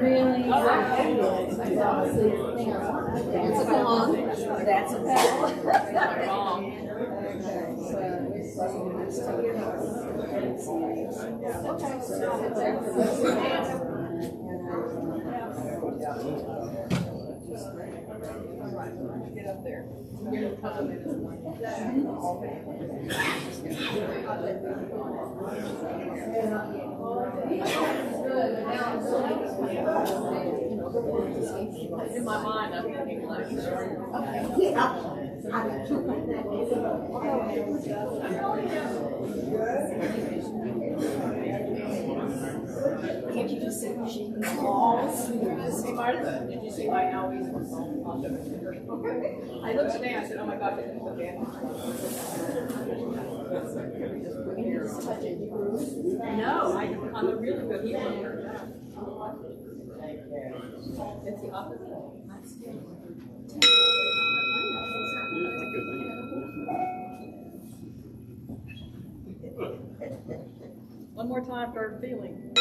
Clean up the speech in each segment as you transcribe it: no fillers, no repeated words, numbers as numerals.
Really? That's a song. That's a song. That's not wrong. Get up there. In my mind, I'm thinking like, can't you just sit shaking the walls? See, Martha, did you see my Howie's? I looked today, I said, oh my gosh, I didn't look at No, I'm a really good healer. It's the opposite. One more time for feeling.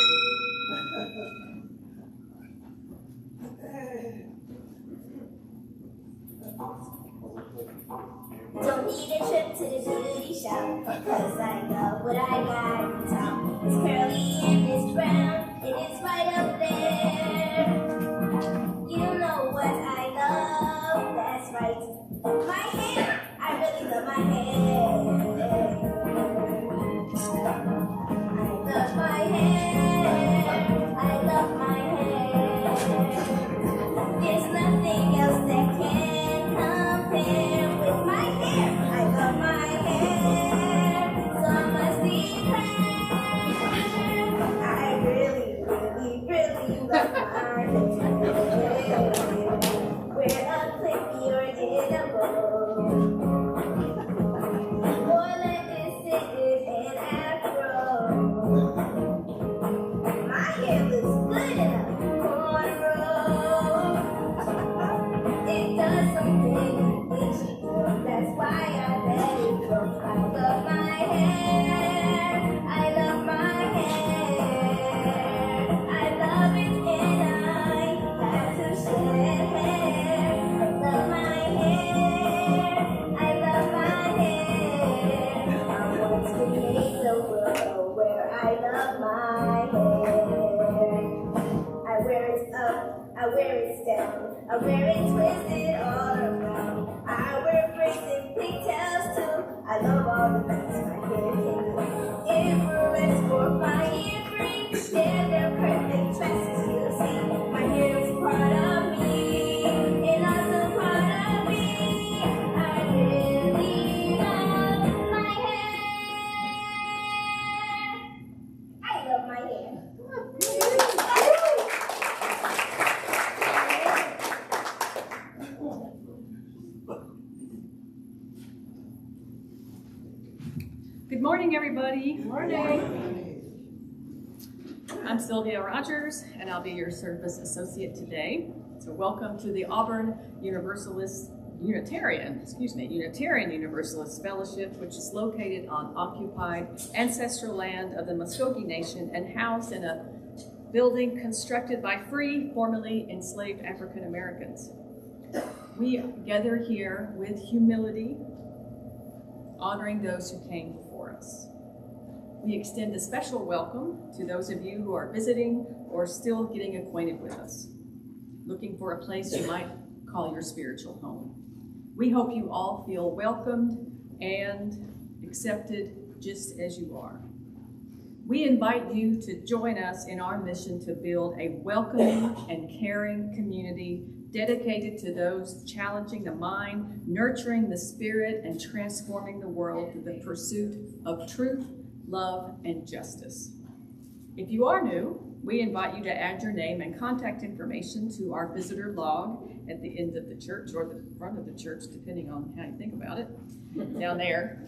Don't need a trip to the beauty shop, cause I know what I got on top. It's curly and it's brown, and it's right up there. You know what I love, that's right. My hair, I really love my hair. I love my hair, I love my hair. There's nothing else that can compare with my hair. I love my hair, so I must declare, I really, really, really love my hair. We're a clippy or edible. Or let this sit in an afro. My hair looks good in a cornrow. It does something itchy, that's why I let it go. I love my hair, I love my hair. I love it and I have to shed hair. I love my hair, I love my hair. I want to make the world where I love my hair. I wear it up, I wear it down, I wear it twisted all around. I wear braids and pigtails too. I love all the things my hair can do. Infrared for my earrings, they're perfect dresses you see. My hair is part of me, and also part of me. I really love my hair. I love my hair. Good morning, everybody. Good morning. I'm Sylvia Rogers, and I'll be your service associate today. So welcome to the Auburn Unitarian Universalist Fellowship, which is located on occupied ancestral land of the Muskogee Nation and housed in a building constructed by free, formerly enslaved African Americans. We gather here with humility, honoring those who came before us. We extend a special welcome to those of you who are visiting or still getting acquainted with us, looking for a place you might call your spiritual home. We hope you all feel welcomed and accepted just as you are. We invite you to join us in our mission to build a welcoming and caring community dedicated to those challenging the mind, nurturing the spirit, and transforming the world through the pursuit of truth, love, and justice. If you are new, we invite you to add your name and contact information to our visitor log at the end of the church, or the front of the church, depending on how you think about it, down there,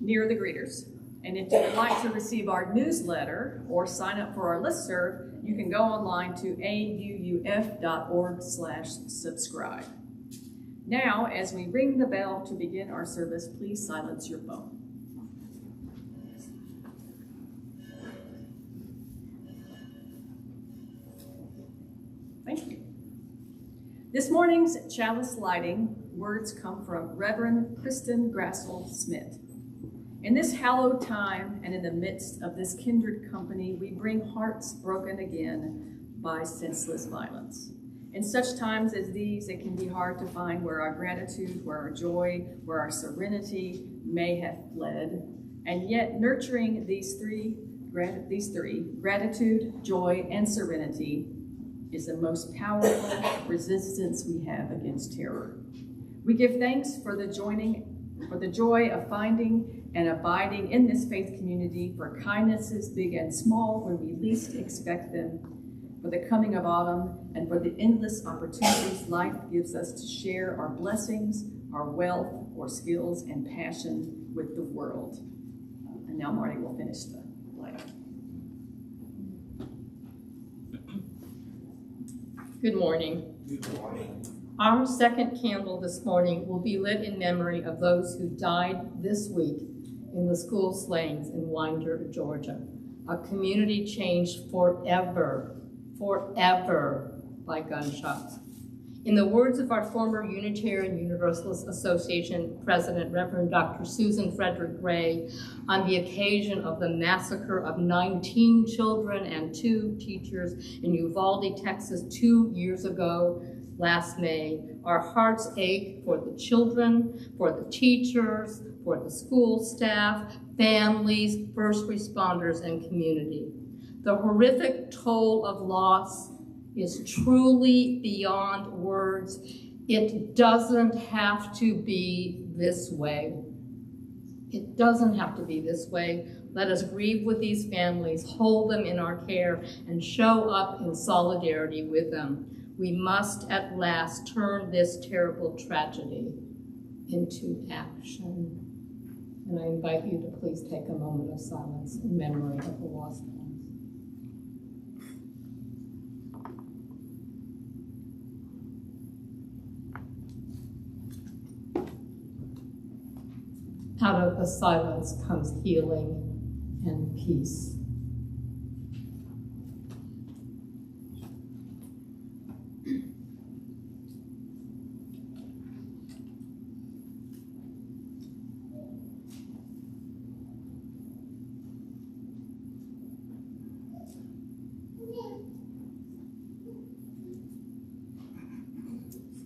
near the greeters. And if you would like to receive our newsletter or sign up for our listserv, you can go online to auuf.org/subscribe. Now, as we ring the bell to begin our service, please silence your phone. This morning's chalice lighting words come from Reverend Kristen Grassel Smith. In this hallowed time and in the midst of this kindred company, we bring hearts broken again by senseless violence. In such times as these, it can be hard to find where our gratitude, where our joy, where our serenity may have fled. And yet nurturing these three, gratitude, joy, and serenity, is the most powerful resistance we have against terror. We give thanks for the joy of finding and abiding in this faith community, for kindnesses big and small when we least expect them, for the coming of autumn, and for the endless opportunities life gives us to share our blessings, our wealth, or skills and passion with the world. And now Marty will finish the light. Good morning. Good morning. Our second candle this morning will be lit in memory of those who died this week in the school slayings in Winder, Georgia. A community changed forever by gunshots. In the words of our former Unitarian Universalist Association President, Reverend Dr. Susan Frederick Gray, on the occasion of the massacre of 19 children and 2 teachers in Uvalde, Texas 2 years ago, last May, our hearts ache for the children, for the teachers, for the school staff, families, first responders, and community. The horrific toll of loss is truly beyond words. It doesn't have to be this way. It doesn't have to be this way. Let us grieve with these families, hold them in our care, and show up in solidarity with them. We must at last turn this terrible tragedy into action. And I invite you to please take a moment of silence in memory of the lost ones. Out of the silence comes healing and peace.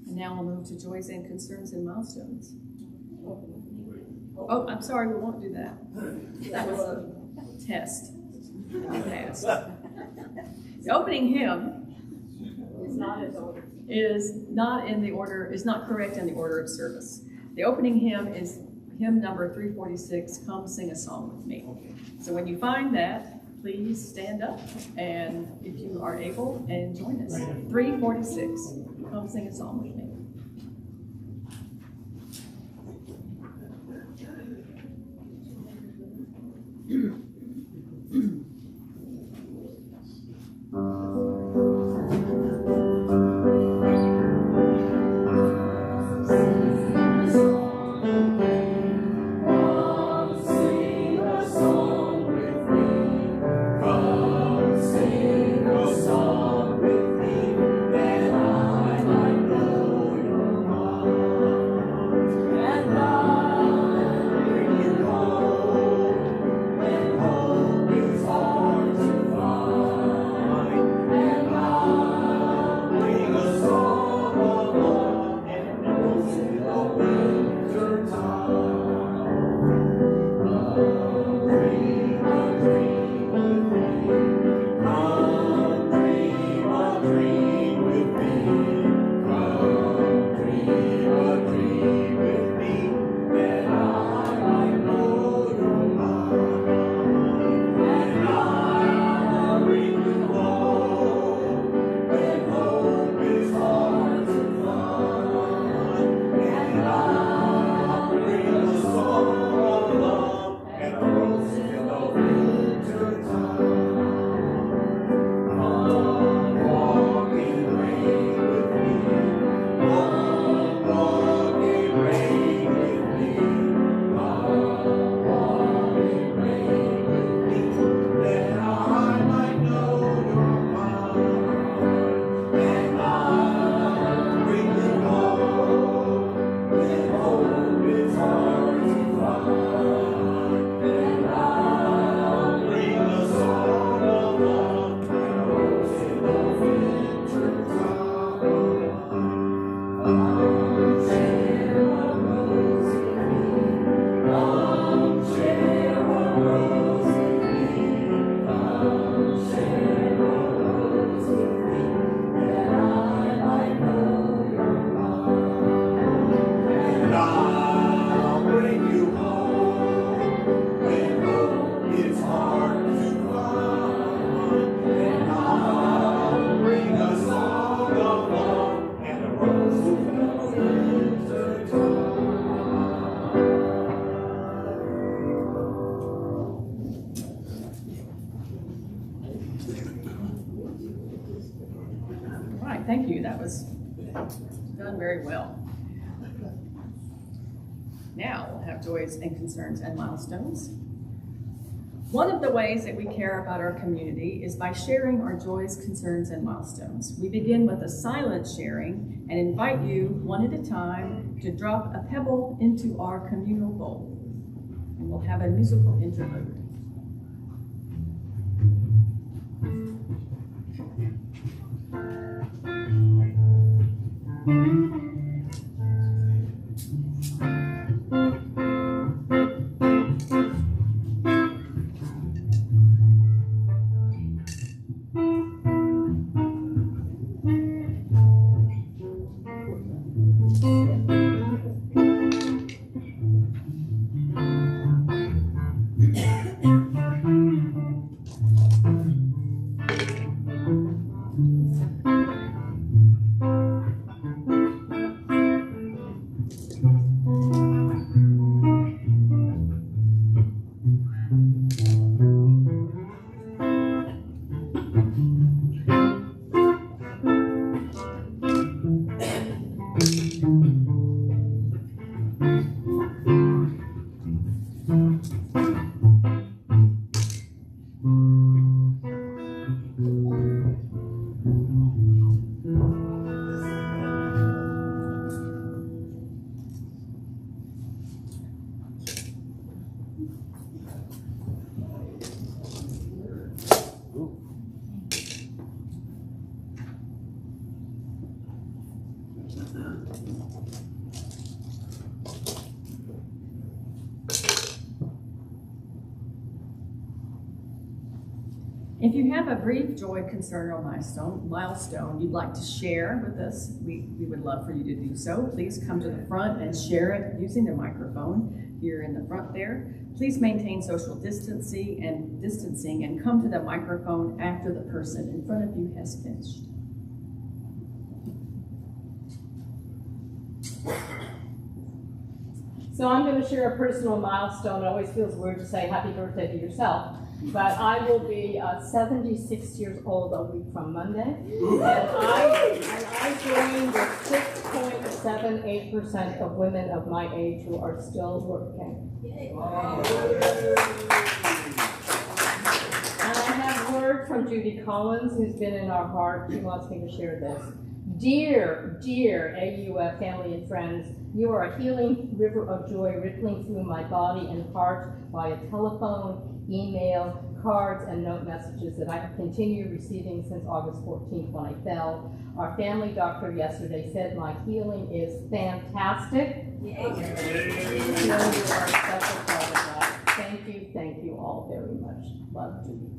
And now we'll move to joys and concerns and milestones. Oh, I'm sorry, we won't do that. That was a test in the past. The opening hymn is not correct in the order of service. The opening hymn is hymn number 346, Come Sing a Song With Me. So when you find that, please stand up, and if you are able, and join us. 346, Come Sing a Song With Me. Sing a song with me, that I might know. right, thank you. That was done very well. Now we'll have joys and concerns and milestones. One of the ways that we care about our community is by sharing our joys, concerns, and milestones. We begin with a silent sharing and invite you, one at a time, to drop a pebble into our communal bowl. And we'll have a musical interlude. If you have a brief joy, concern, or milestone you'd like to share with us, we would love for you to do so. Please come to the front and share it using the microphone here in the front there. Please maintain social distancing and come to the microphone after the person in front of you has finished. So I'm going to share a personal milestone. It always feels weird to say happy birthday to yourself. But I will be 76 years old a week from Monday. And I join the 6.78% of women of my age who are still working. And I have word from Judy Collins, who's been in our heart. She wants me to share this. Dear, dear AUF family and friends, you are a healing river of joy rippling through my body and heart via telephone, email, cards, and note messages that I have continued receiving since August 14th when I fell. Our family doctor yesterday said my healing is fantastic. You know you are a special part of that. Thank you all very much. Love, Judy.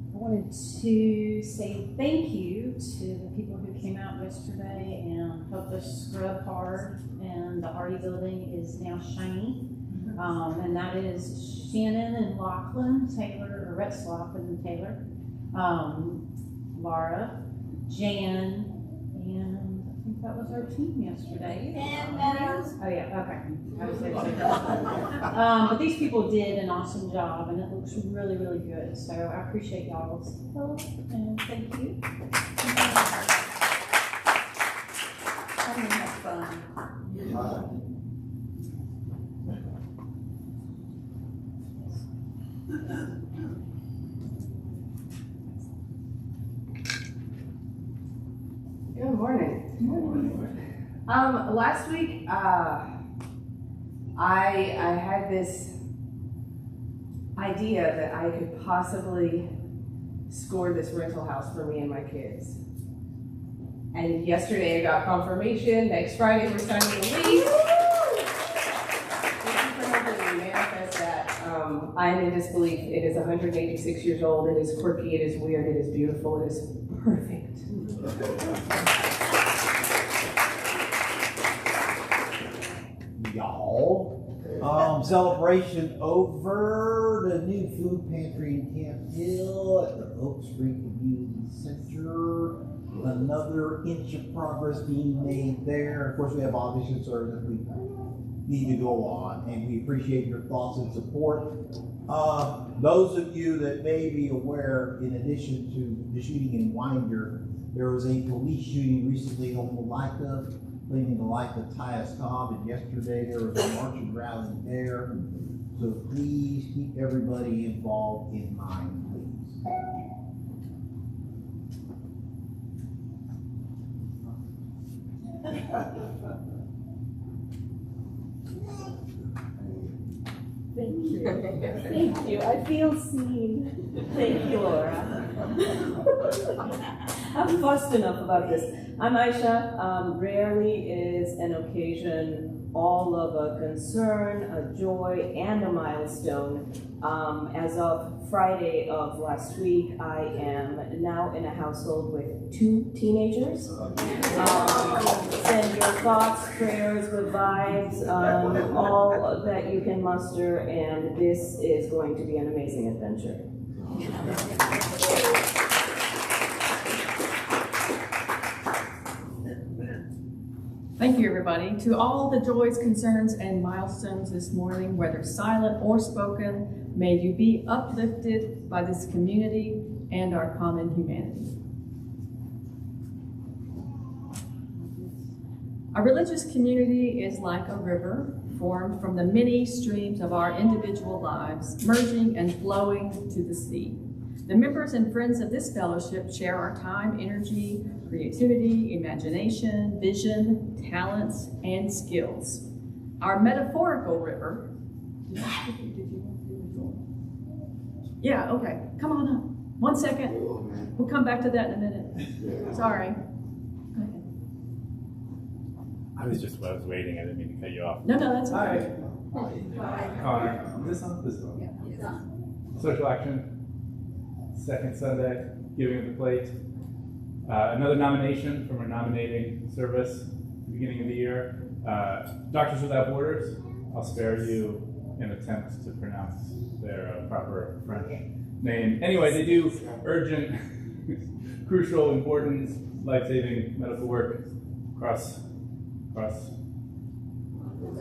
I wanted to say thank you to the people who came out yesterday and helped us scrub hard, and the Hardy building is now shiny. And that is Shannon and Lachlan Taylor, or Retzloff and Taylor, Laura, Jan, and I think that was our team yesterday. And Meadows. Oh yeah, okay. I was there too. But these people did an awesome job, and it looks really, really good. So I appreciate y'all's help, and thank you. I'm gonna have fun. Good morning. Last week, I had this idea that I could possibly score this rental house for me and my kids. And yesterday I got confirmation. Next Friday we're signing the lease. Thank you for helping me manifest that. I am in disbelief. It is 186 years old. It is quirky. It is weird. It is beautiful. It is perfect. Y'all. Celebration over the new food pantry in Camp Hill at the Oak Street Community Center. Another inch of progress being made there. Of course, we have auditions that we need to go on, and we appreciate your thoughts and support. Those of you that may be aware, in addition to the shooting in Winder, there was a police shooting recently on Malika, claiming the life of Tyus Cobb, and yesterday there was a marching rally there. So please keep everybody involved in mind, please. Thank you. Thank you. I feel seen. Thank you, Laura. I'm fussed enough about this. I'm Aisha. Rarely is an occasion all of a concern, a joy, and a milestone. As of Friday of last week, I am now in a household with 2 teenagers. Send your thoughts, prayers, good vibes, all that you can muster, and this is going to be an amazing adventure. Thank you, everybody. To all the joys, concerns, and milestones this morning, whether silent or spoken, may you be uplifted by this community and our common humanity. A religious community is like a river formed from the many streams of our individual lives, merging and flowing to the sea. The members and friends of this fellowship share our time, energy, creativity, imagination, vision, talents, and skills. Our metaphorical river. Yeah, okay, come on up. 1 second. We'll come back to that in a minute. Sorry. Go ahead. I was waiting. I didn't mean to cut you off. No, that's all right. Connor, is this on? This is on. Social action. Second Sunday, giving of the plate. Another nomination from our nominating service at the beginning of the year. Doctors Without Borders. I'll spare you an attempt to pronounce their proper French name. Anyway, they do urgent, crucial, important, life-saving medical work across the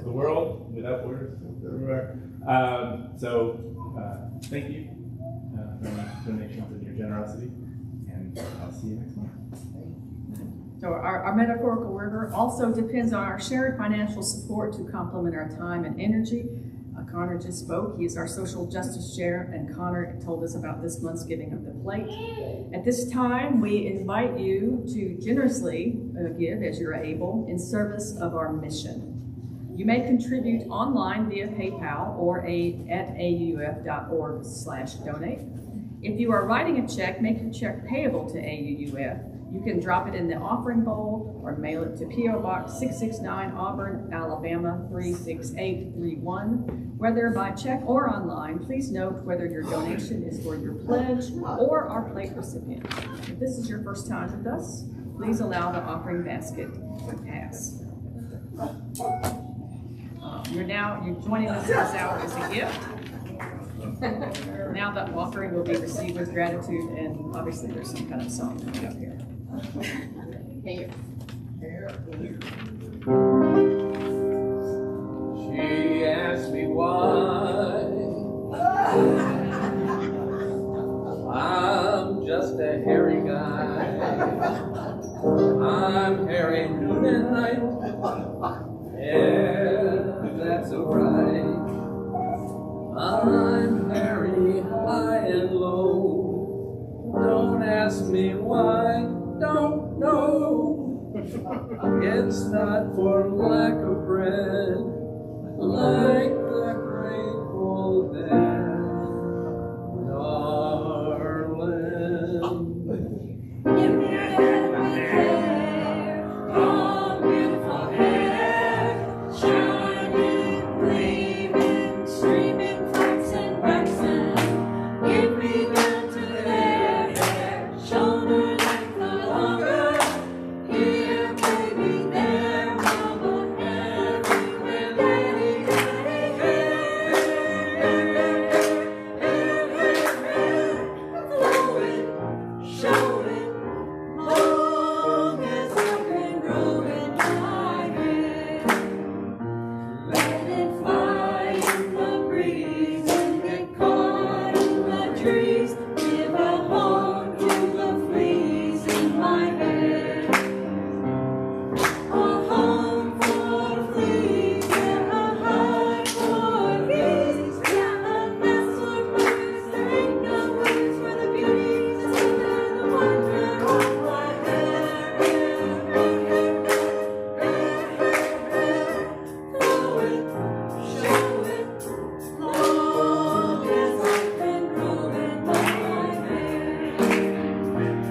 world, without borders, everywhere. Thank you for your donations and your generosity, and I'll see you next month. So our metaphorical river also depends on our shared financial support to complement our time and energy. Connor just spoke. He is our social justice chair, and Connor told us about this month's giving of the plate. At this time, we invite you to generously give as you're able in service of our mission. You may contribute online via PayPal or at auuf.org/donate. If you are writing a check, make your check payable to AUUF. You can drop it in the offering bowl or mail it to P.O. Box 669, Auburn, Alabama 36831. Whether by check or online, please note whether your donation is for your pledge or our plate recipient. If this is your first time with us, please allow the offering basket to pass. You're joining us this hour as a gift. Now that offering will be received with gratitude, and obviously there's some kind of song coming up here. Hey. She asked me why I'm just a hairy guy. I'm hairy noon and night. Yeah, that's alright. I'm hairy high and low. Don't ask me why, don't know. It's not for lack of bread, like the Grateful Dead, darling. Give me every hair, long beautiful hair, shining, gleaming, streaming, flaxen, waxen. Give me down to their hair, shoulder length or longer. Here, baby, there, mama, trees, give a home to the fleas in my hair. A home for fleas and a hive for bees. Yeah, a nest for birds. There ain't no words for the beauty that's under the wonder of my hair. Blow it, show it, long as I can grow in my hair.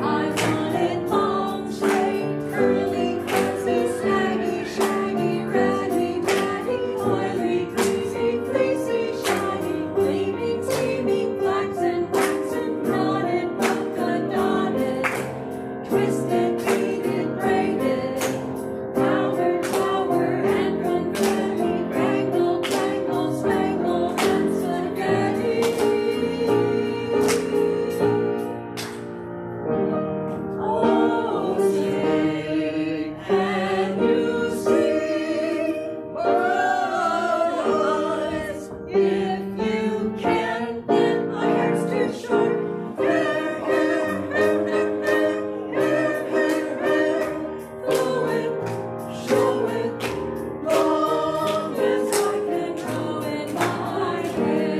I want it long, straight, curly, fuzzy, snaggy, shaggy, ratty, matty, oily, greasy, fleecy, shiny, gleaming, steaming, flaxen, waxen, knotted, polka-dotted, twisted, pleated, braided, powdered, flowered, and confetti, bangled, tangled, spangled, and spaghetti. Oh, say, can you see, boys? If you can, then my hair's too short. Hair, hair, hair, hair, hair, hair, hair, hair. Blow it, show it, long as I can grow in my hair.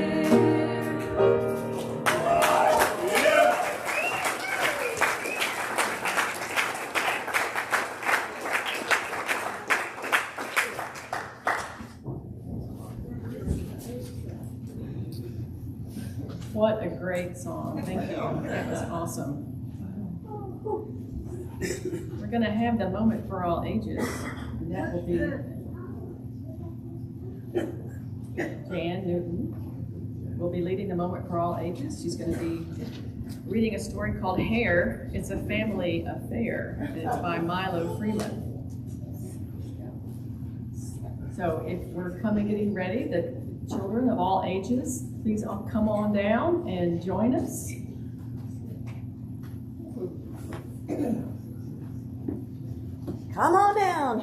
What a great song. Thank you. That was awesome. We're going to have the moment for all ages. And that will be Jan Newton will be leading the moment for all ages. She's going to be reading a story called Hair. It's a family affair. And it's by Milo Freeman. So if we're getting ready, the children of all ages, please all come on down and join us. Come on down.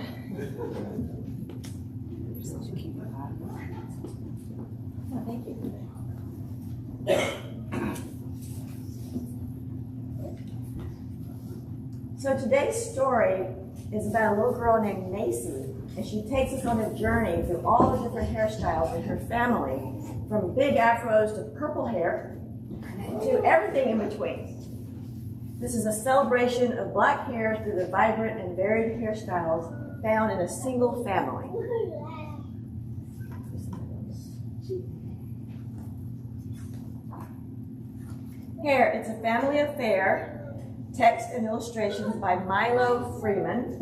Oh, thank you. So today's story is about a little girl named Macy, and she takes us on a journey through all the different hairstyles in her family, from big afros to purple hair to everything in between. This is a celebration of black hair through the vibrant and varied hairstyles found in a single family. Hair, it's a family affair. Text and illustrations by Milo Freeman.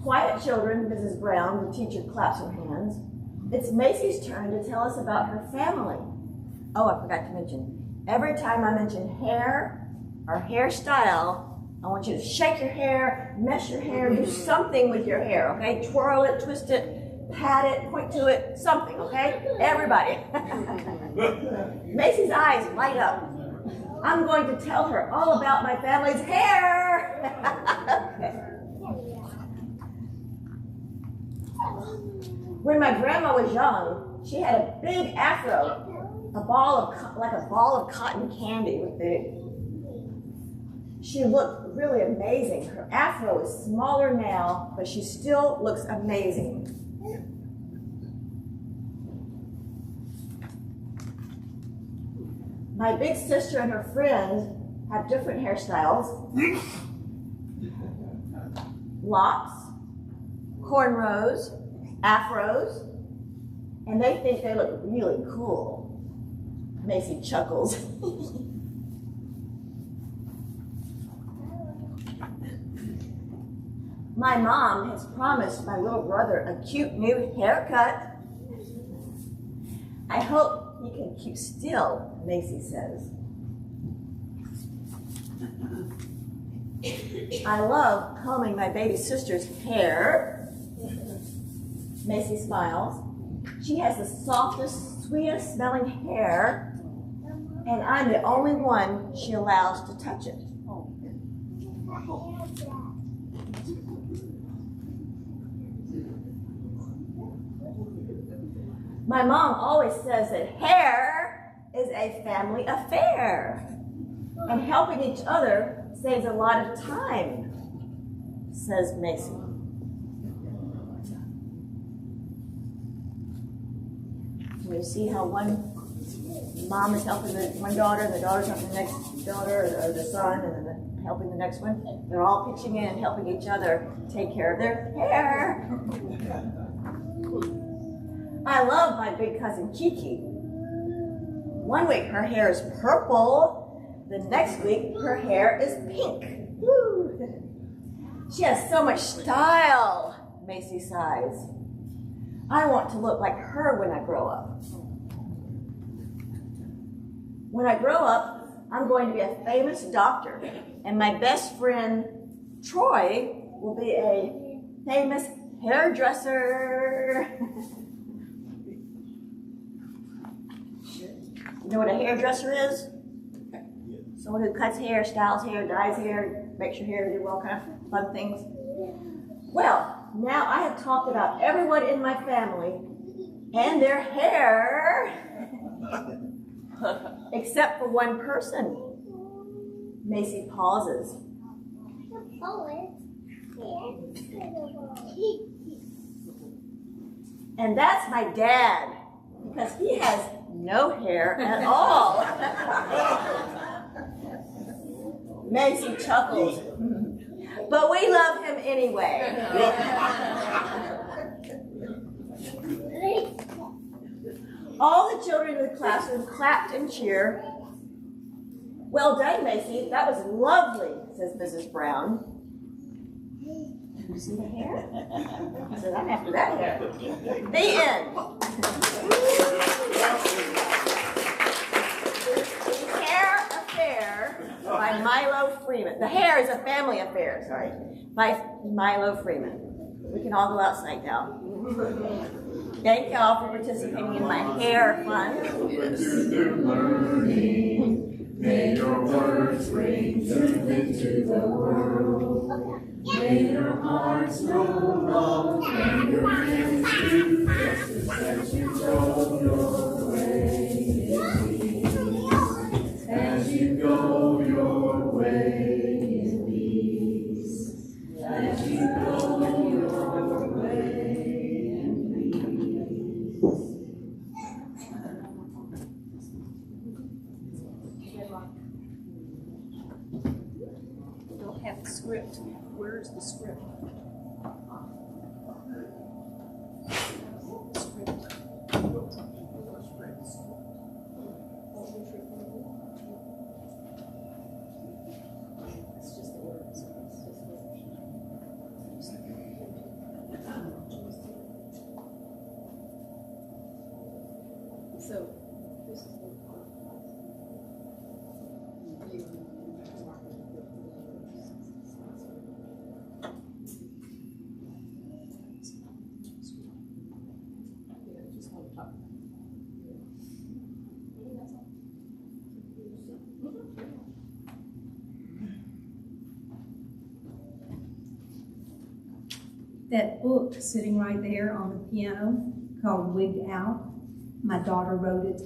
Quiet children, Mrs. Brown, the teacher, claps her hands. It's Macy's turn to tell us about her family. Oh, I forgot to mention, every time I mention hair or hairstyle, I want you to shake your hair, mess your hair, do something with your hair, okay? Twirl it, twist it, pat it, point to it, something, okay? Everybody. Macy's eyes light up. I'm going to tell her all about my family's hair. When my grandma was young, she had a big afro, like a ball of cotton candy with big. She looked really amazing. Her afro is smaller now, but she still looks amazing. My big sister and her friends have different hairstyles. Locks, cornrows, afros, and they think they look really cool. Macy chuckles. My mom has promised my little brother a cute new haircut. I hope he can keep still, Macy says. I love combing my baby sister's hair. Macy smiles. She has the softest, sweetest smelling hair, and I'm the only one she allows to touch it. My mom always says that hair is a family affair. And helping each other saves a lot of time, says Macy. You see how one mom is helping one daughter, and the daughter's helping the next daughter, or the son, and then helping the next one. They're all pitching in and helping each other take care of their hair. I love my big cousin Kiki. One week her hair is purple, the next week her hair is pink. Woo. She has so much style, Macy sighs. I want to look like her when I grow up. When I grow up, I'm going to be a famous doctor, and my best friend Troy will be a famous hairdresser. You know what a hairdresser is? Someone who cuts hair, styles hair, dyes hair, makes your hair do all kinds of fun things. Well, now I have talked about everyone in my family and their hair, except for one person. Macy pauses. And that's my dad, because he has no hair at all. Macy chuckles. But we love him anyway. All the children in the classroom clapped and cheered. Well done, Macy. That was lovely, says Mrs. Brown. You see the hair? I said, I'm after that hair. The end. The Hair Affair by Milo Freeman. The hair is a family affair, sorry, by Milo Freeman. We can all go outside now. Thank y'all for participating in my hair fun. May your words bring truth into the world. May your hearts grow long and your hands do justice as you go your way. As you go your way in peace. As you go your way in peace. Don't have the script. Where's the script? That book sitting right there on the piano called Wigged Out, my daughter wrote it.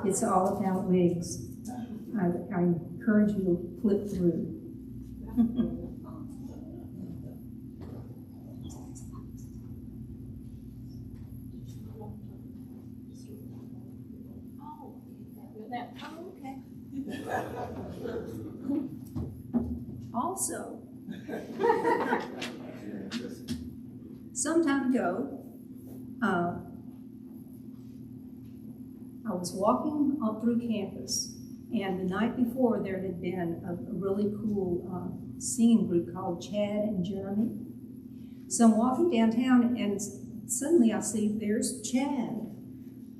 It's all about wigs. I encourage you to flip through. Also, some time ago, I was walking up through campus, and the night before there had been a really cool singing group called Chad and Jeremy. So I'm walking downtown, and suddenly I see there's Chad.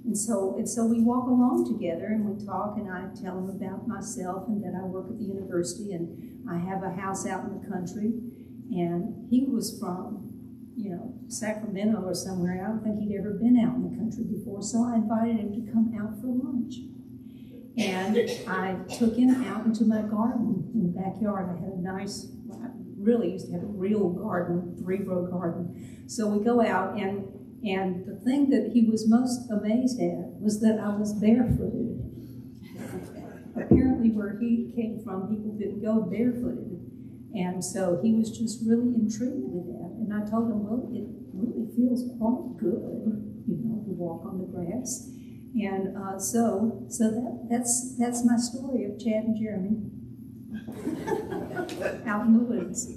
And so we walk along together, and we talk, and I tell him about myself and that I work at the university, and I have a house out in the country. And he was from, Sacramento or somewhere. I don't think he'd ever been out in the country before, so I invited him to come out for lunch. And I took him out into my garden in the backyard. I had a nice, I really used to have a real garden, 3-row garden. So we go out, and And the thing that he was most amazed at was that I was barefooted. Apparently where he came from, people didn't go barefooted. And so he was just really intrigued with that. And I told him, well, it really feels quite good, you know, to walk on the grass. And so that's my story of Chad and Jeremy out in the woods.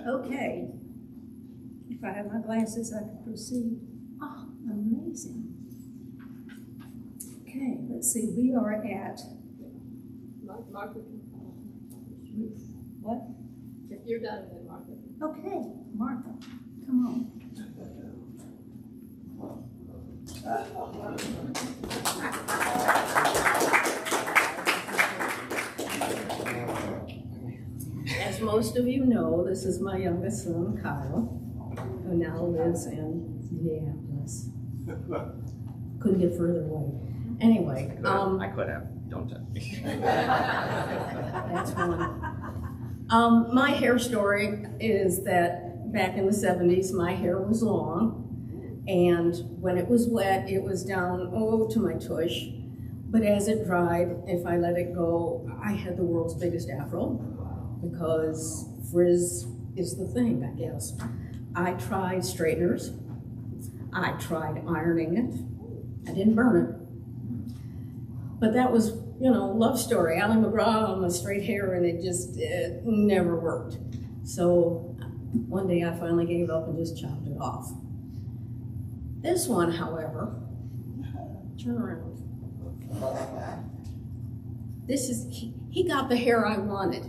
Okay, if I have my glasses, I can proceed. Oh, amazing. Okay, let's see, we are at, Martha. what? If you're done, then Martha. Okay, Martha, come on. As most of you know, this is my youngest son, Kyle, who now lives in Minneapolis. Couldn't get further away. Anyway, I could have. Don't touch me. that's one. My hair story is that back in the 70s, my hair was long, and when it was wet, it was down, to my tush. But as it dried, if I let it go, I had the world's biggest afro, because frizz is the thing, I guess. I tried straighteners. I tried ironing it. I didn't burn it. But that was, you know, love story. Ally McGraw on my straight hair, and it never worked. So one day I finally gave up and just chopped it off. This one, however, turn around. This is, he got the hair I wanted.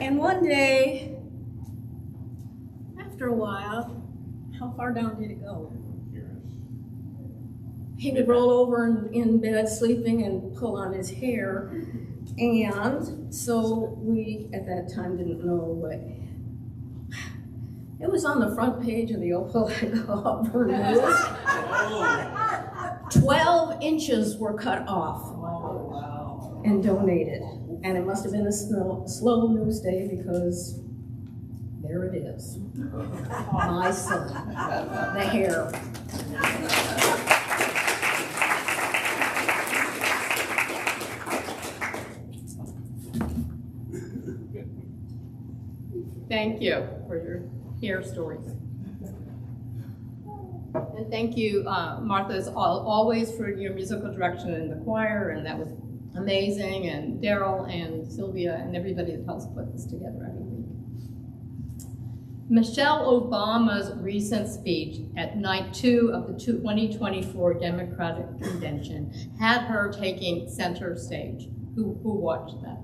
And one day, after a while, how far down did it go? He would roll over in bed sleeping and pull on his hair. And so we, at that time, didn't know what. It was on the front page of the Auburn News. 12 inches were cut off and donated. And it must have been a slow news day, because there it is. My son, the hair. Thank you for your hair stories. And thank you, Martha, as always, for your musical direction in the choir, and that was amazing, and Daryl and Sylvia and everybody that helps put this together every week. Michelle Obama's recent speech at night 2 of the 2024 Democratic Convention had her taking center stage. Who watched that?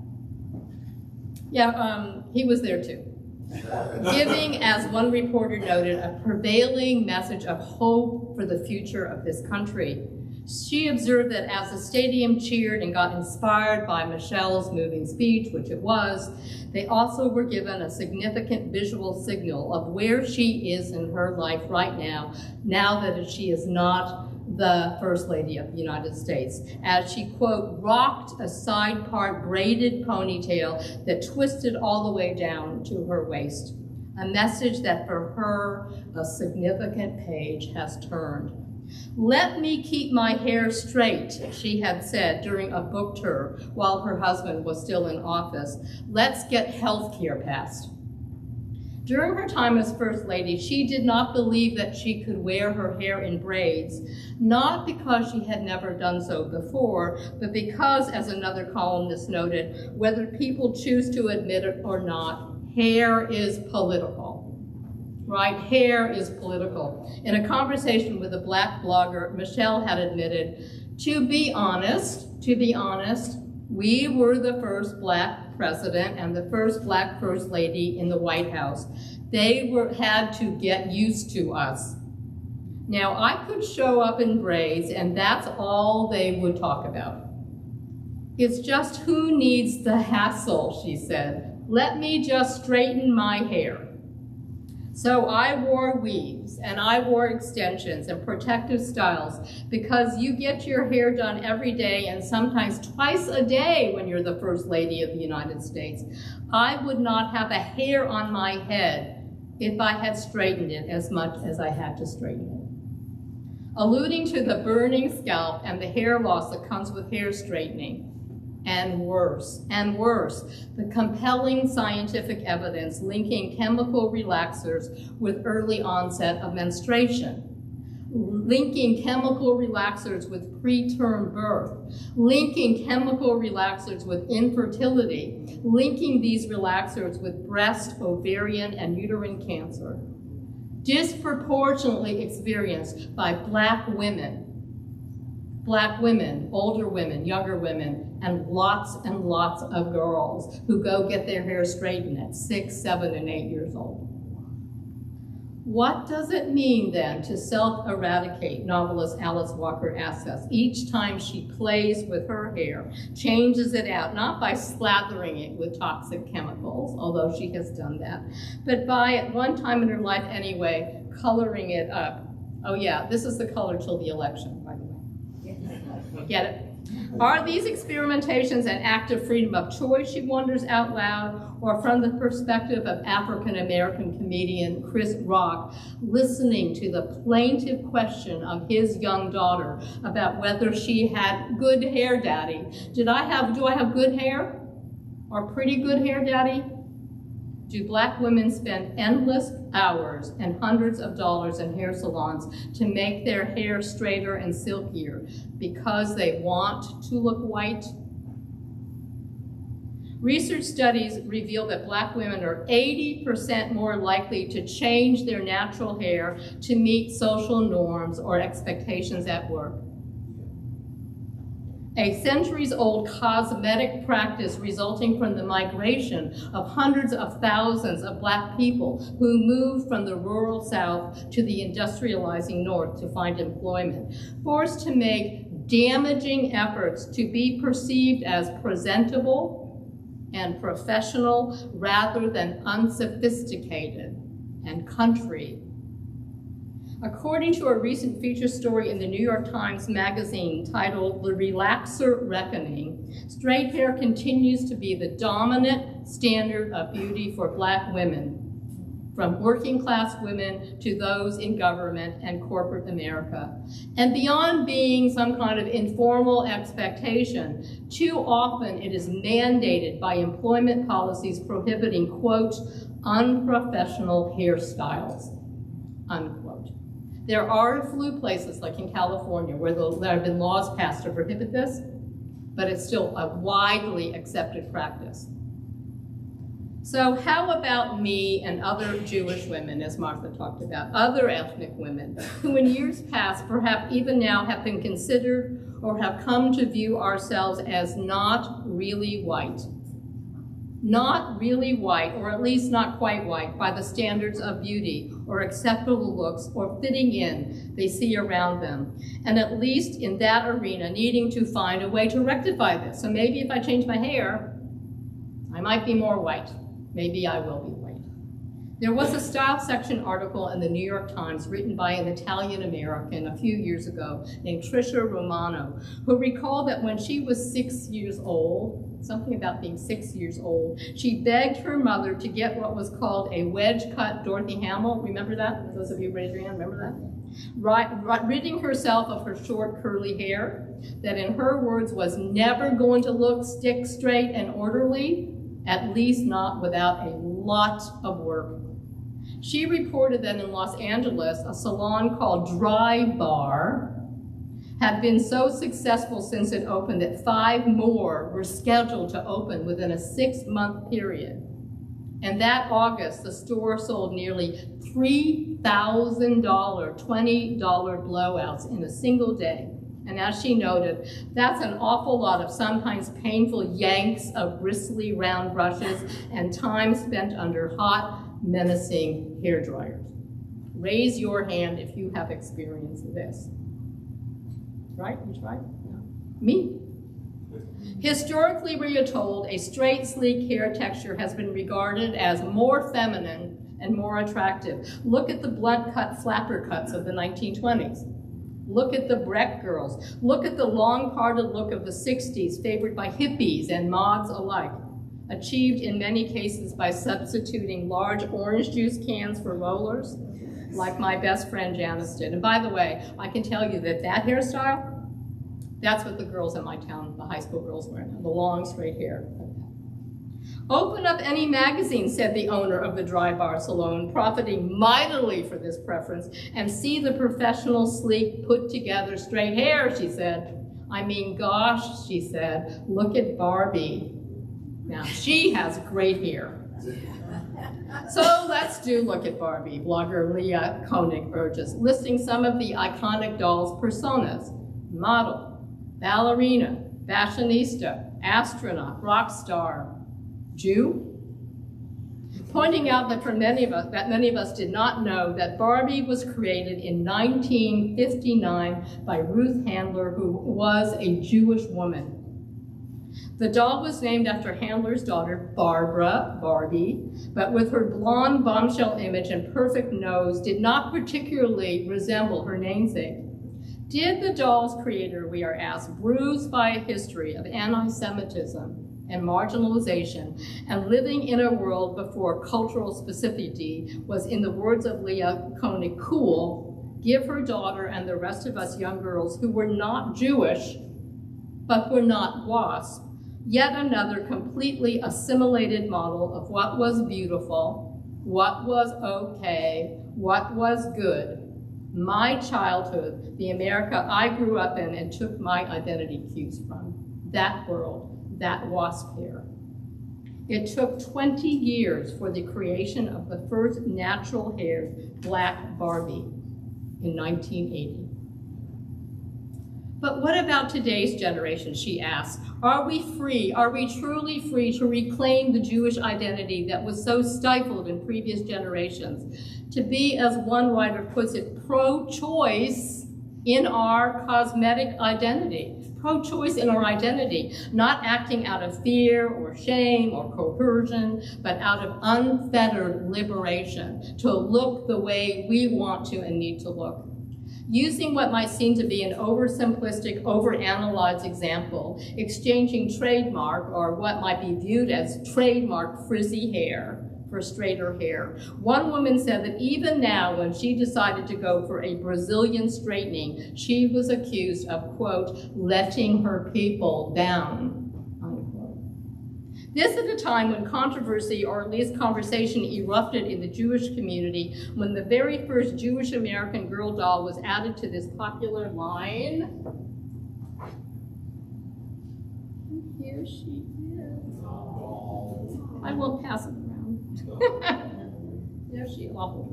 Yeah, he was there too. Giving, as one reporter noted, a prevailing message of hope for the future of this country. She observed that as the stadium cheered and got inspired by Michelle's moving speech, which it was, they also were given a significant visual signal of where she is in her life right now that she is not the First Lady of the United States, as she, quote, rocked a side-part braided ponytail that twisted all the way down to her waist. A message that for her, a significant page has turned. Let me keep my hair straight, she had said during a book tour while her husband was still in office. Let's get health care passed. During her time as First Lady, she did not believe that she could wear her hair in braids, not because she had never done so before, but because, as another columnist noted, whether people choose to admit it or not, hair is political. Right? Hair is political. In a conversation with a Black blogger, Michelle had admitted, to be honest, we were the first Black president and the first Black First Lady in the White House. They had to get used to us. Now, I could show up in braids and that's all they would talk about. It's just who needs the hassle, she said. Let me just straighten my hair. So I wore weaves and I wore extensions and protective styles because you get your hair done every day and sometimes twice a day when you're the First Lady of the United States. I would not have a hair on my head if I had straightened it as much as I had to straighten it. Alluding to the burning scalp and the hair loss that comes with hair straightening. And worse, the compelling scientific evidence linking chemical relaxers with early onset of menstruation, linking chemical relaxers with preterm birth, linking chemical relaxers with infertility, linking these relaxers with breast, ovarian, and uterine cancer, disproportionately experienced by Black women, older women, younger women, and lots of girls who go get their hair straightened at 6, 7, and 8 years old. What does it mean then to self-eradicate, novelist Alice Walker asks us, each time she plays with her hair, changes it out, not by slathering it with toxic chemicals, although she has done that, but by, at one time in her life anyway, coloring it up. Oh yeah, this is the color till the election, by the way. Get it? Are these experimentations an act of freedom of choice, she wonders out loud, or from the perspective of African-American comedian Chris Rock, listening to the plaintive question of his young daughter about whether she had good hair, Daddy? Do I have good hair? Or pretty good hair, Daddy? Do Black women spend endless hours and hundreds of dollars in hair salons to make their hair straighter and silkier because they want to look white? Research studies reveal that Black women are 80% more likely to change their natural hair to meet social norms or expectations at work. A centuries-old cosmetic practice resulting from the migration of hundreds of thousands of Black people who moved from the rural South to the industrializing North to find employment, forced to make damaging efforts to be perceived as presentable and professional rather than unsophisticated and country. According to a recent feature story in the New York Times Magazine titled The Relaxer Reckoning, straight hair continues to be the dominant standard of beauty for Black women, from working class women to those in government and corporate America. And beyond being some kind of informal expectation, too often it is mandated by employment policies prohibiting, quote, unprofessional hairstyles, unquote. There are a few places, like in California, where there have been laws passed to prohibit this, but it's still a widely accepted practice. So how about me and other Jewish women, as Martha talked about, other ethnic women, who in years past, perhaps even now, have been considered or have come to view ourselves as not really white? Not really white, or at least not quite white, by the standards of beauty or acceptable looks or fitting in they see around them. And at least in that arena, needing to find a way to rectify this. So maybe if I change my hair, I might be more white. Maybe I will be white. There was a style section article in the New York Times written by an Italian American a few years ago named Tricia Romano, who recalled that when she was 6 years old, something about being 6 years old, she begged her mother to get what was called a wedge-cut Dorothy Hamill. Remember that? Those of you raise your hand, remember that? Ridding herself of her short curly hair, that in her words was never going to look stick straight and orderly, at least not without a lot of work. She reported that in Los Angeles, a salon called Dry Bar had been so successful since it opened that 5 more were scheduled to open within a 6-month period. And that August, the store sold nearly $3,000 $20 blowouts in a single day. And as she noted, that's an awful lot of sometimes painful yanks of bristly round brushes and time spent under hot, menacing hair dryers. Raise your hand if you have experienced this. Right? You tried? No. Me? Historically, we are told a straight, sleek hair texture has been regarded as more feminine and more attractive. Look at the blunt-cut flapper cuts of the 1920s. Look at the Breck girls. Look at the long parted look of the 60s, favored by hippies and mods alike. achieved in many cases by substituting large orange juice cans for rollers, like my best friend Janice did. And by the way, I can tell you that that hairstyle, that's what the girls in my town, the high school girls wear now, the long straight hair. Open up any magazine, said the owner of the Dry Bar Salon, profiting mightily for this preference, and see the professional, sleek, put together straight hair, she said. I mean, gosh, she said, look at Barbie. Now, she has great hair. So let's look at Barbie, blogger Leah Koenig urges, listing some of the iconic doll's personas: model, ballerina, fashionista, astronaut, rock star, Jew, pointing out that many of us did not know that Barbie was created in 1959 by Ruth Handler, who was a Jewish woman. The doll was named after Handler's daughter, Barbara, Barbie, but with her blonde bombshell image and perfect nose, did not particularly resemble her namesake. Did the doll's creator, we are asked, bruised by a history of anti-Semitism and marginalization, and living in a world before cultural specificity was, in the words of Leah Koenig, cool, give her daughter and the rest of us young girls who were not Jewish, but were not WASP, yet another completely assimilated model of what was beautiful, what was okay, what was good. My childhood, the America I grew up in and took my identity cues from. That world, that WASP hair. It took 20 years for the creation of the first natural-haired black Barbie in 1980. But what about today's generation, she asks? Are we free? Are we truly free to reclaim the Jewish identity that was so stifled in previous generations? To be, as one writer puts it, pro-choice in our cosmetic identity. Pro-choice in our identity, not acting out of fear or shame or coercion, but out of unfettered liberation to look the way we want to and need to look. Using what might seem to be an oversimplistic, overanalyzed example, exchanging trademark, or what might be viewed as trademark frizzy hair, for straighter hair. One woman said that even now, when she decided to go for a Brazilian straightening, she was accused of, quote, letting her people down, unquote. This at a time when controversy, or at least conversation, erupted in the Jewish community, when the very first Jewish American girl doll was added to this popular line. And here she is. I will pass it around. There she awful.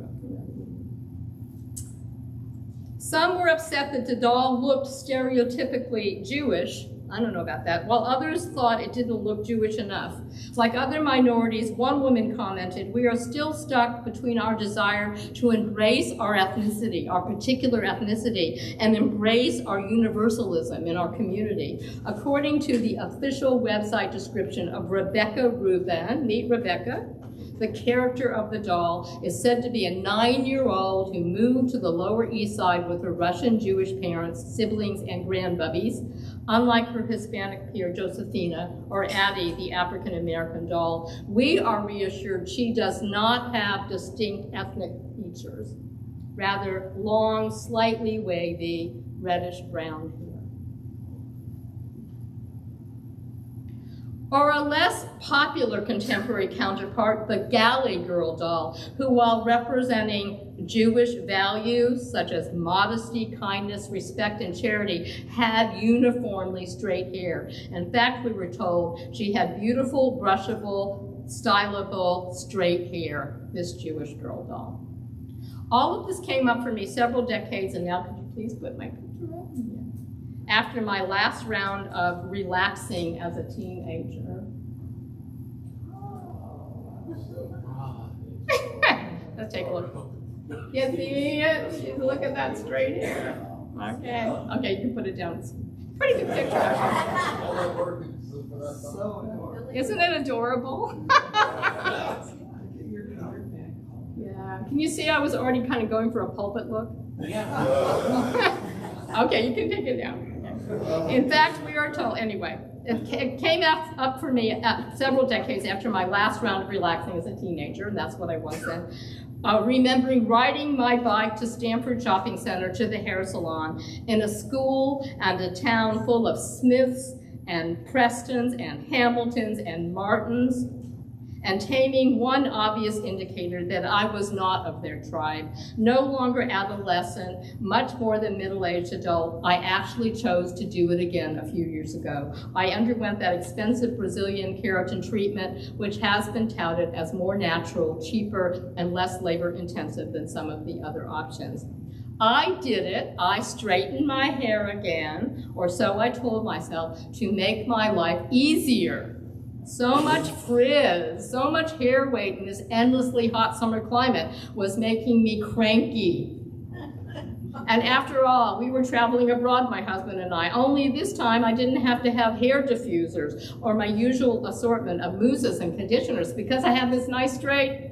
Some were upset that the doll looked stereotypically Jewish. I don't know about that. While others thought it didn't look Jewish enough. Like other minorities, one woman commented, we are still stuck between our desire to embrace our ethnicity, our particular ethnicity, and embrace our universalism in our community. According to the official website description of Rebecca Rubin, meet Rebecca, the character of the doll is said to be a 9-year-old who moved to the Lower East Side with her Russian Jewish parents, siblings, and grandbubbies, unlike her Hispanic peer, Josephina, or Addie, the African-American doll. We are reassured she does not have distinct ethnic features, rather long, slightly wavy, reddish-brown hair. Or a less popular contemporary counterpart, the Galley Girl doll, who, while representing Jewish values such as modesty, kindness, respect, and charity, had uniformly straight hair. In fact, we were told she had beautiful, brushable, stylable, straight hair, this Jewish girl doll. All of this came up for me several decades, and now could you please put my picture up? Yeah. After my last round of relaxing as a teenager. Let's take a look. You see it? Look at that straight hair. Okay. Okay, you can put it down. It's a pretty good picture, actually. Isn't it adorable? Yeah. Can you see I was already kind of going for a pulpit look? Yeah. Okay, you can take it down. Okay. In fact, we are told, anyway, it came up for me several decades after my last round of relaxing as a teenager, and that's what I was then. Remembering riding my bike to Stamford Shopping Center to the hair salon in a school and a town full of Smiths and Prestons and Hamiltons and Martins, and taming one obvious indicator that I was not of their tribe. No longer adolescent, much more than middle-aged adult, I actually chose to do it again a few years ago. I underwent that expensive Brazilian keratin treatment, which has been touted as more natural, cheaper, and less labor-intensive than some of the other options. I did it. I straightened my hair again, or so I told myself, to make my life easier. So much frizz, so much hair weight in this endlessly hot summer climate was making me cranky. And after all, we were traveling abroad, my husband and I, only this time I didn't have to have hair diffusers or my usual assortment of mousses and conditioners because I had this nice straight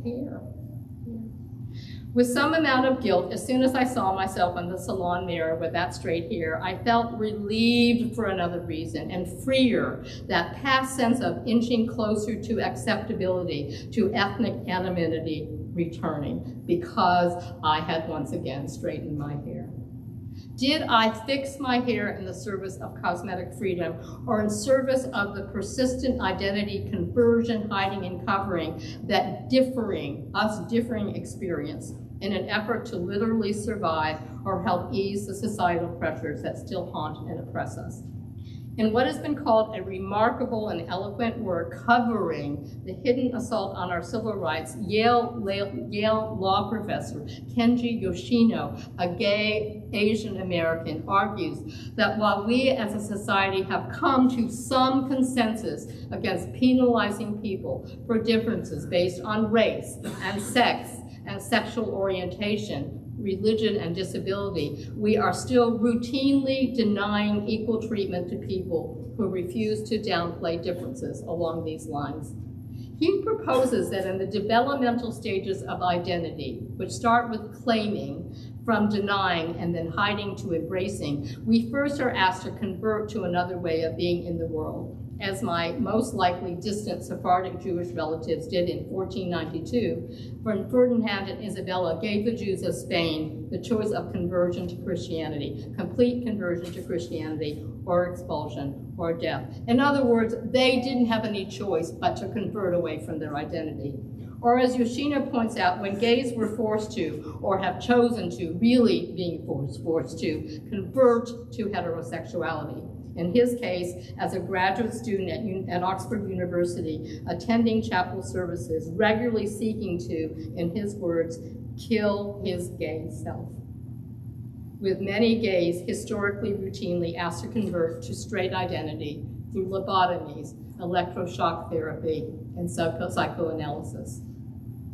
hair. With some amount of guilt, as soon as I saw myself in the salon mirror with that straight hair, I felt relieved for another reason and freer, that past sense of inching closer to acceptability, to ethnic anonymity returning, because I had once again straightened my hair. Did I fix my hair in the service of cosmetic freedom or in service of the persistent identity conversion, hiding, and covering that us differing experience in an effort to literally survive or help ease the societal pressures that still haunt and oppress us? In what has been called a remarkable and eloquent work covering the hidden assault on our civil rights, Yale law professor Kenji Yoshino, a gay Asian American, argues that while we as a society have come to some consensus against penalizing people for differences based on race and sex and sexual orientation, religion, and disability, we are still routinely denying equal treatment to people who refuse to downplay differences along these lines. He proposes that in the developmental stages of identity, which start with claiming, from denying, and then hiding to embracing, we first are asked to convert to another way of being in the world, as my most likely distant Sephardic Jewish relatives did in 1492, when Ferdinand and Isabella gave the Jews of Spain the choice of conversion to Christianity, complete conversion to Christianity, or expulsion, or death. In other words, they didn't have any choice but to convert away from their identity. Or as Yoshino points out, when gays were forced to, or have chosen to, really being forced to, convert to heterosexuality. In his case, as a graduate student at Oxford University, attending chapel services, regularly seeking to, in his words, kill his gay self. With many gays historically routinely asked to convert to straight identity through lobotomies, electroshock therapy, and psychoanalysis.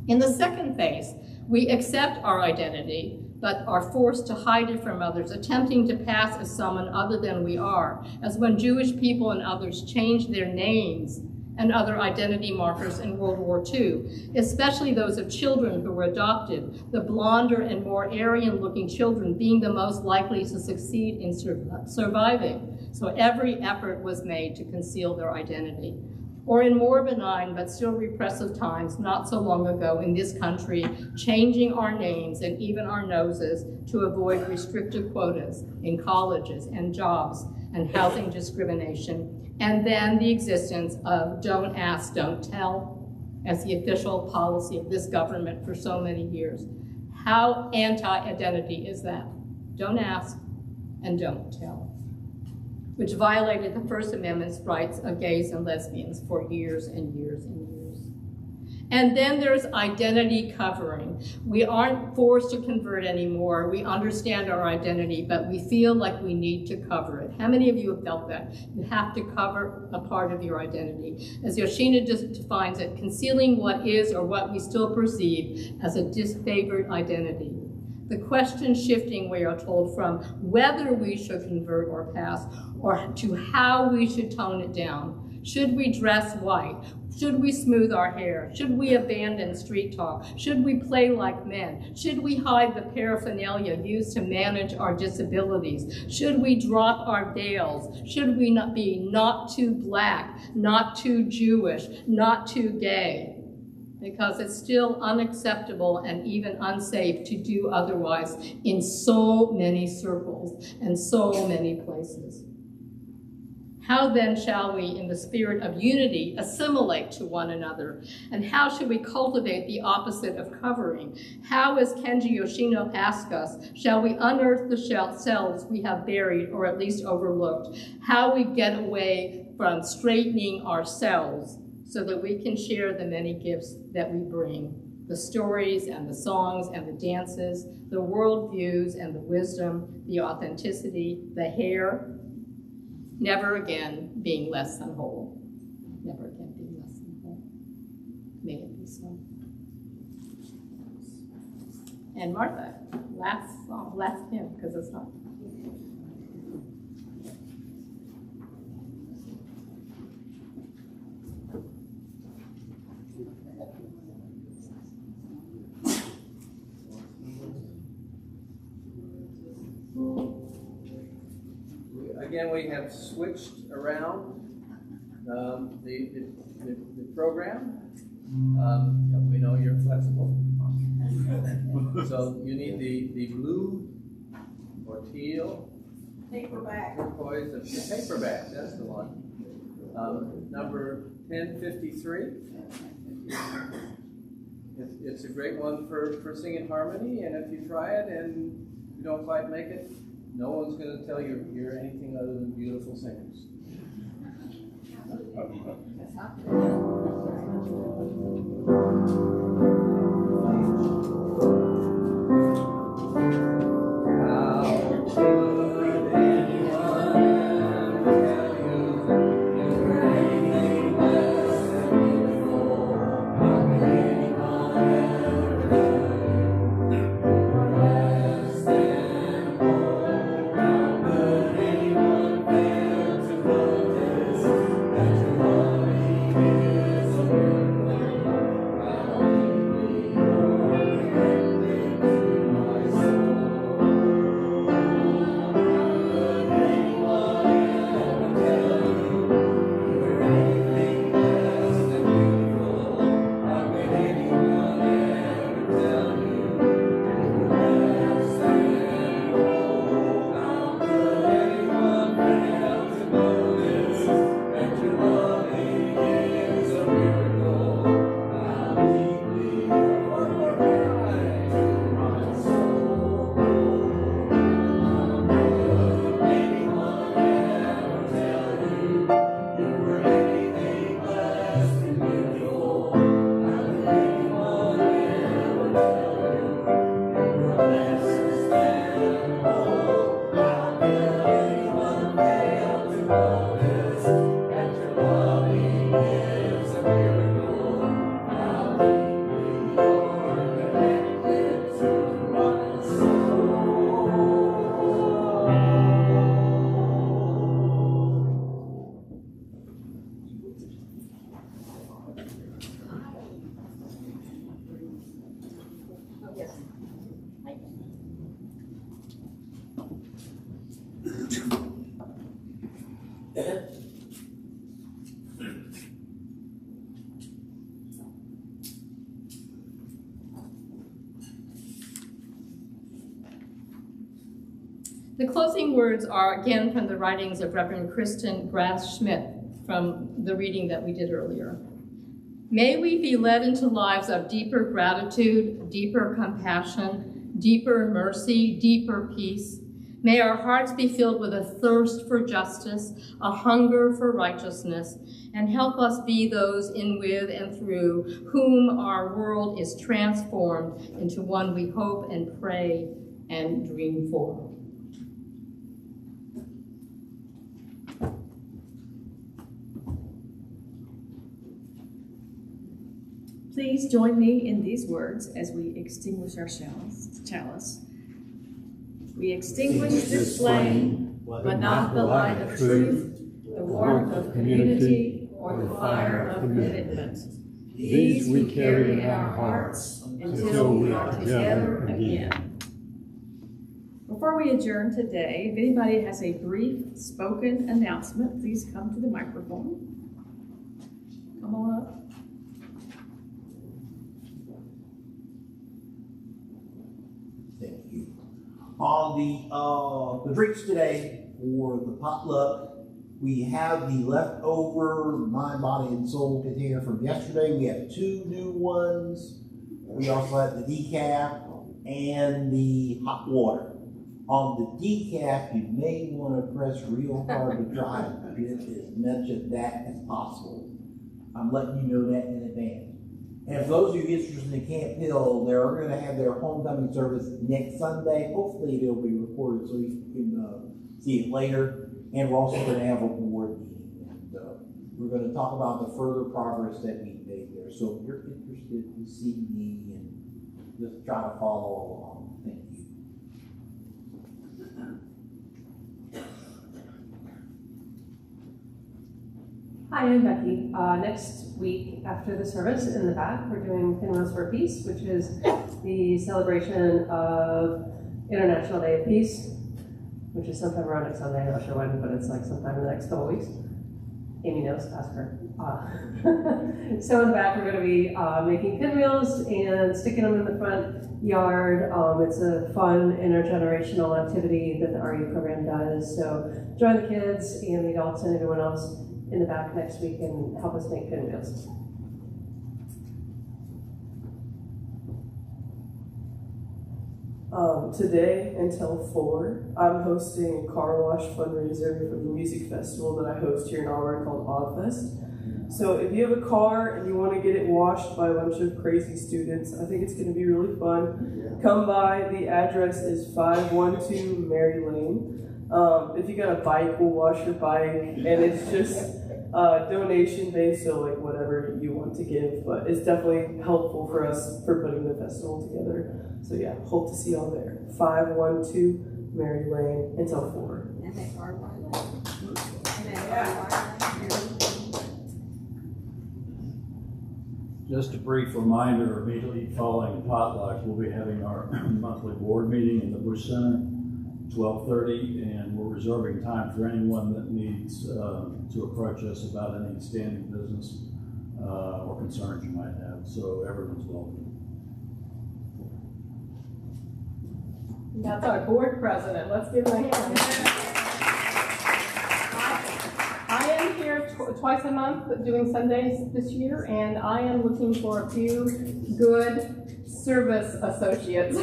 In the second phase, we accept our identity, but are forced to hide it from others, attempting to pass as someone other than we are, as when Jewish people and others changed their names and other identity markers in World War II, especially those of children who were adopted, the blonder and more Aryan-looking children being the most likely to succeed in surviving. So every effort was made to conceal their identity. Or in more benign but still repressive times not so long ago in this country, changing our names and even our noses to avoid restrictive quotas in colleges and jobs and housing discrimination, and then the existence of don't ask, don't tell as the official policy of this government for so many years. How anti-identity is that? Don't ask and don't tell, which violated the First Amendment's rights of gays and lesbians for years and years and years. And then there's identity covering. We aren't forced to convert anymore. We understand our identity, but we feel like we need to cover it. How many of you have felt that? You have to cover a part of your identity. As Yoshino just defines it, concealing what is or what we still perceive as a disfavored identity. The question shifting, we are told, from whether we should convert or pass, or to how we should tone it down, Should we dress white? Should we smooth our hair? Should we abandon street talk? Should we play like men? Should we hide the paraphernalia used to manage our disabilities? Should we drop our veils? Should we not be not too black, not too Jewish, not too gay? Because it's still unacceptable and even unsafe to do otherwise in so many circles and so many places. How then shall we, in the spirit of unity, assimilate to one another? And how should we cultivate the opposite of covering? How, as Kenji Yoshino asked us, shall we unearth the selves we have buried or at least overlooked? How we get away from straightening ourselves so that we can share the many gifts that we bring, the stories and the songs and the dances, the worldviews and the wisdom, the authenticity, the hair, never again being less than whole. Never again being less than whole. May it be so. And Martha, last song, last hymn, because it's not. Again, we have switched around the program. We know you're flexible. So you need the blue or teal. Paperback. Turquoise, the paperback, that's the one. Number 1053. It's a great one for singing harmony, and if you try it and you don't quite make it, no one's going to tell you you're anything other than beautiful singers. The closing words are again from the writings of Reverend Kristen Grass Schmidt from the reading that we did earlier. May we be led into lives of deeper gratitude, deeper compassion, deeper mercy, deeper peace. May our hearts be filled with a thirst for justice, a hunger for righteousness, and help us be those in, with, and through whom our world is transformed into one we hope and pray and dream for. Please join me in these words as we extinguish our chalice. We extinguish this flame, but not the light of truth, the warmth of community, or the fire of commitment. These we carry in our hearts until we are together again. Before we adjourn today, if anybody has a brief spoken announcement, please come to the microphone. Come on up. Thank you. On the drinks today for the potluck, we have the leftover Mind, Body, and Soul container from yesterday. We have 2 new ones. We also have the decaf and the hot water. On the decaf, you may want to press real hard to try to get as much of that as possible. I'm letting you know that in advance. And for those of you interested in Camp Hill, they're going to have their homecoming service next Sunday. Hopefully it'll be recorded so you can see it later. And we're also going to have a board meeting. And we're going to talk about the further progress that we made there. So if you're interested in seeing me and just try to follow along. Thank you. Hi, I'm Becky. Next week after the service in the back, we're doing Pinwheels for Peace, which is the celebration of International Day of Peace, which is sometime around next Sunday. I'm not sure when, but it's like sometime in the next couple of weeks. Amy knows, ask her. So in the back, we're going to be making pinwheels and sticking them in the front yard. It's a fun intergenerational activity that the RU program does. So join the kids and the adults and everyone else in the back next week and help us make pinwheels. Today until 4, I'm hosting a car wash fundraiser for the music festival that I host here in Auburn called Oddfest. So if you have a car and you want to get it washed by a bunch of crazy students, I think it's going to be really fun. Come by. The address is 512 Mary Lane. If you got a bike, we'll wash your bike, and it's just donation based, so like whatever you want to give, but it's definitely helpful for us for putting the festival together. So yeah, hope to see y'all there. 512 Mary Lane until 4. Just a brief reminder, immediately following potluck, we'll be having our monthly board meeting in the Bush Center, 12:30, and we're reserving time for anyone that needs to approach us about any standing business or concerns you might have. So everyone's welcome. That's our board president. Let's give him a hand. I am here twice a month doing Sundays this year, and I am looking for a few good service associates.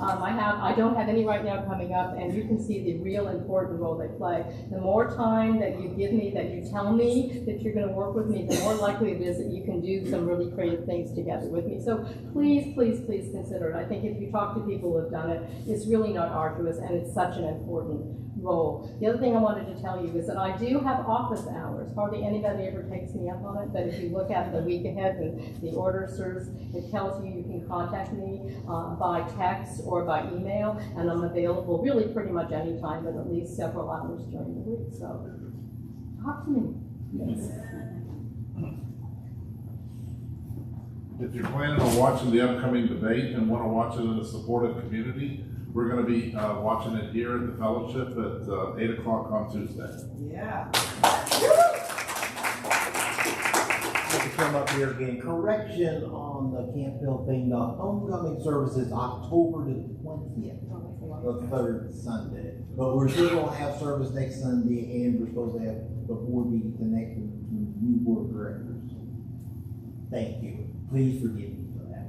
I don't have any right now coming up, and you can see the real important role they play. The more time that you give me, that you tell me that you're going to work with me, the more likely it is that you can do some really creative things together with me. So please, please, please consider it. I think if you talk to people who have done it, it's really not arduous, and it's such an important role. The other thing I wanted to tell you is that I do have office hours. Hardly anybody ever takes me up on it, but if you look at the week ahead and the order serves, it tells you you can contact me by text or by email, and I'm available really pretty much any time, but at least several hours during the week. So talk to me. Yes. If you're planning on watching the upcoming debate and want to watch it in a supportive community, we're going to be watching it here at the fellowship at 8 o'clock on Tuesday. Yeah. To come up here again, correction on the Camp Hill thing. The homecoming service is October the 20th, the third Sunday. But we're still going to have service next Sunday, and we're supposed to have the board meeting connected to new board directors. Thank you. Please forgive me for that.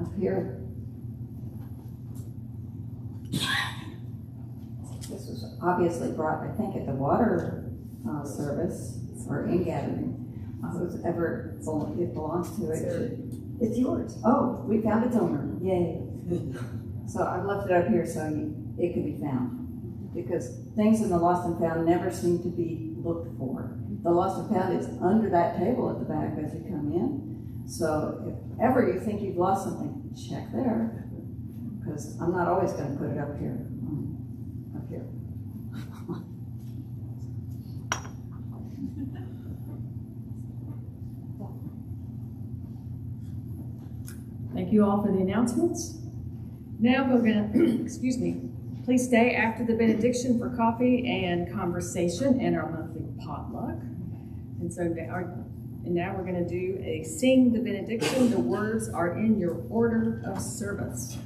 Up here. This was obviously brought, I think, at the water service or in gathering. Whoever it belongs to, it's yours. Oh, we found its owner. Yay. So I've left it up here so it can be found. Because things in the lost and found never seem to be looked for. The lost and found is under that table at the back as you come in. So if ever you think you've lost something, check there. Because I'm not always going to put it up here. Thank you all for the announcements. Now we're gonna, excuse me, please stay after the benediction for coffee and conversation and our monthly potluck. And so now we're gonna do a sing the benediction. The words are in your order of service.